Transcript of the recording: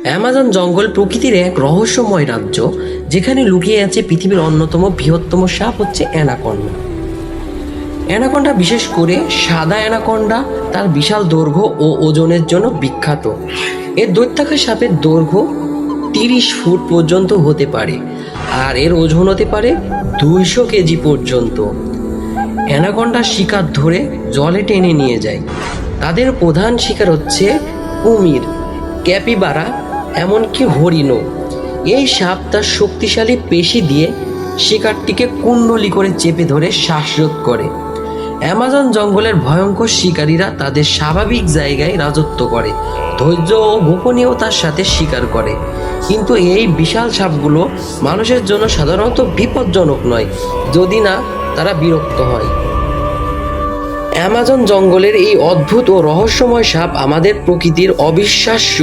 Amazon জঙ্গল প্রকৃতির এক রহস্যময় রাজ্য, যেখানে লুকিয়ে আছে পৃথিবীর অন্যতম বৃহত্তম সাপ হচ্ছে অ্যানাকন্ডা। অ্যানাকন্ডা, বিশেষ করে সাদা অ্যানাকন্ডা, তার বিশাল দৈর্ঘ্য ও ওজনের জন্য বিখ্যাত। এর দৈত্যাকার সাপের দৈর্ঘ্য 30 ফুট পর্যন্ত হতে পারে, আর এর ওজন হতে পারে 200 কেজি পর্যন্ত। অ্যানাকন্ডা শিকার ধরে জলে টেনে নিয়ে যায়। তাদের প্রধান শিকার হচ্ছে কুমির, ক্যাপিবারা, এমনকি হরিণও। এই সাপ তার শক্তিশালী পেশি দিয়ে শিকারটিকে কুণ্ডলি করে চেপে ধরে শ্বাসরোধ করে। অ্যামাজন জঙ্গলের ভয়ঙ্কর শিকারীরা তাদের স্বাভাবিক জায়গায় রাজত্ব করে, ধৈর্য ও গোপনীয়তার সাথে শিকার করে। কিন্তু এই বিশাল সাপগুলো মানুষের জন্য সাধারণত বিপজ্জনক নয়, যদি না তারা বিরক্ত হয়। অ্যামাজন জঙ্গলের এই অদ্ভুত ও রহস্যময় সাপ আমাদের প্রকৃতির অবিশ্বাস্য